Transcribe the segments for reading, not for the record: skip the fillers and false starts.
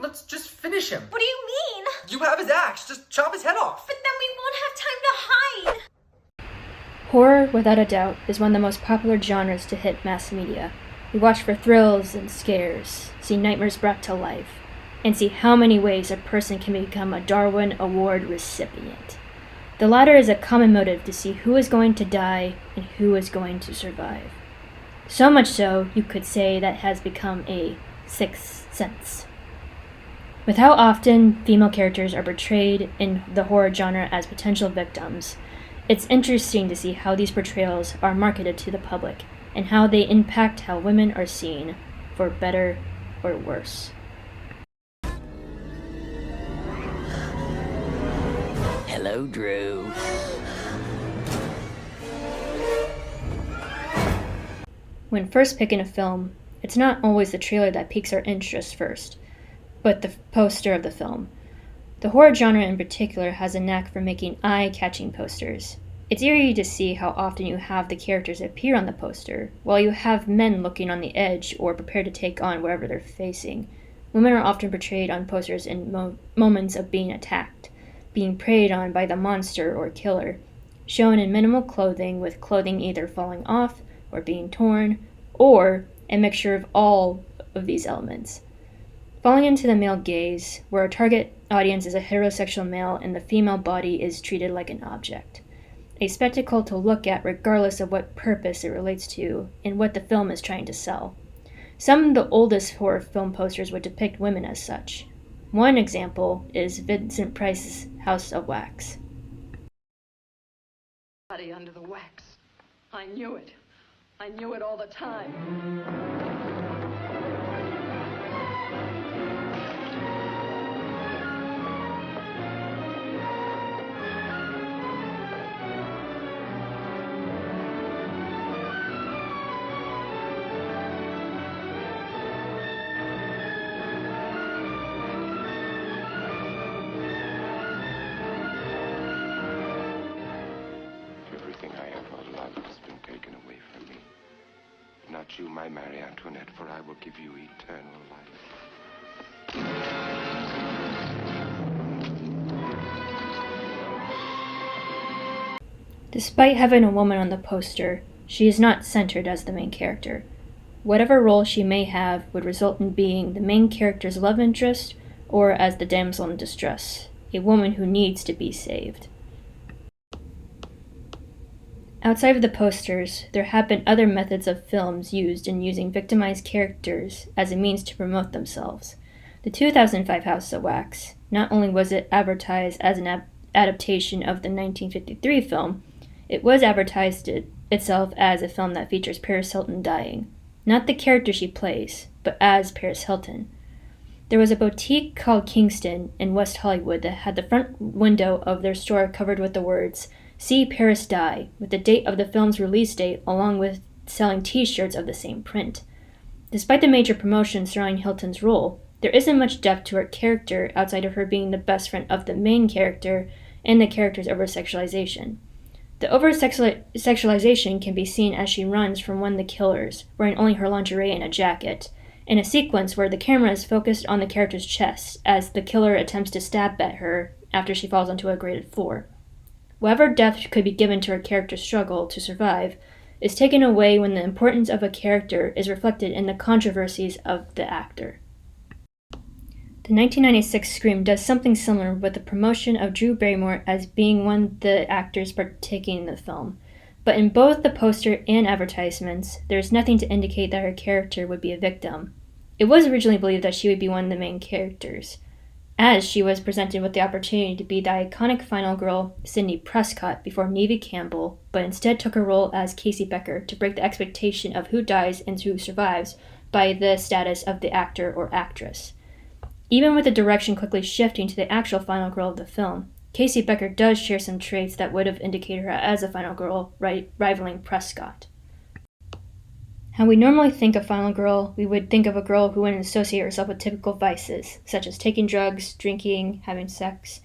let's just finish him. What do you mean? You have his axe. Just chop his head off. But then we won't have time to hide. Horror, without a doubt, is one of the most popular genres to hit mass media. We watch for thrills and scares, see nightmares brought to life, and see how many ways a person can become a Darwin Award recipient. The latter is a common motive to see who is going to die and who is going to survive. So much so, you could say that has become a sixth sense. With how often female characters are portrayed in the horror genre as potential victims, it's interesting to see how these portrayals are marketed to the public and how they impact how women are seen, for better or worse. Hello, Drew. When first picking a film, it's not always the trailer that piques our interest first, but the poster of the film. The horror genre in particular has a knack for making eye-catching posters. It's eerie to see how often you have the characters appear on the poster, while you have men looking on the edge or prepared to take on wherever they're facing. Women are often portrayed on posters in moments of being attacked, being preyed on by the monster or killer, shown in minimal clothing, with clothing either falling off or being torn, or a mixture of all of these elements. Falling into the male gaze, where our target audience is a heterosexual male and the female body is treated like an object. A spectacle to look at regardless of what purpose it relates to and what the film is trying to sell. Some of the oldest horror film posters would depict women as such. One example is Vincent Price's House of Wax. Body under the wax. I knew it. I knew it all the time. Everything I ever loved has been taken away from me. Not you, my Marie Antoinette, for I will give you eternal life. Despite having a woman on the poster, she is not centered as the main character. Whatever role she may have would result in being the main character's love interest or as the damsel in distress, a woman who needs to be saved. Outside of the posters, there have been other methods of films used in using victimized characters as a means to promote themselves. The 2005 House of Wax, not only was it advertised as an adaptation of the 1953 film, it was advertised itself as a film that features Paris Hilton dying. Not the character she plays, but as Paris Hilton. There was a boutique called Kingston in West Hollywood that had the front window of their store covered with the words, "See Paris Die," with the date of the film's release date, along with selling t-shirts of the same print. Despite the major promotion surrounding Hilton's role, there isn't much depth to her character outside of her being the best friend of the main character and the character's over-sexualization. The over-sexualization can be seen as she runs from one of the killers, wearing only her lingerie and a jacket, in a sequence where the camera is focused on the character's chest as the killer attempts to stab at her after she falls onto a grated floor. Whatever depth could be given to her character's struggle to survive is taken away when the importance of a character is reflected in the controversies of the actor. The 1996 Scream does something similar with the promotion of Drew Barrymore as being one of the actors partaking in the film, but in both the poster and advertisements, there is nothing to indicate that her character would be a victim. It was originally believed that she would be one of the main characters, as she was presented with the opportunity to be the iconic final girl Sidney Prescott before Neve Campbell, but instead took her role as Casey Becker to break the expectation of who dies and who survives by the status of the actor or actress. Even with the direction quickly shifting to the actual final girl of the film, Casey Becker does share some traits that would have indicated her as a final girl, rivaling Prescott. How we normally think of final girl, we would think of a girl who wouldn't associate herself with typical vices, such as taking drugs, drinking, having sex,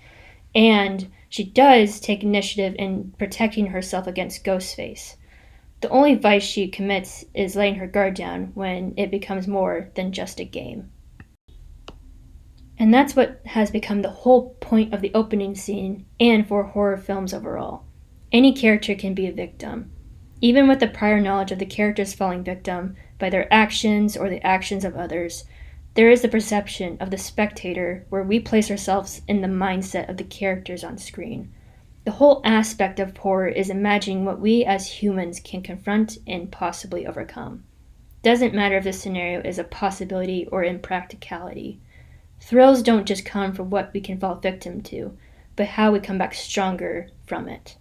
and she does take initiative in protecting herself against Ghostface. The only vice she commits is letting her guard down when it becomes more than just a game. And that's what has become the whole point of the opening scene and for horror films overall. Any character can be a victim. Even with the prior knowledge of the characters falling victim by their actions or the actions of others, there is the perception of the spectator where we place ourselves in the mindset of the characters on screen. The whole aspect of horror is imagining what we as humans can confront and possibly overcome. Doesn't matter if the scenario is a possibility or impracticality. Thrills don't just come from what we can fall victim to, but how we come back stronger from it.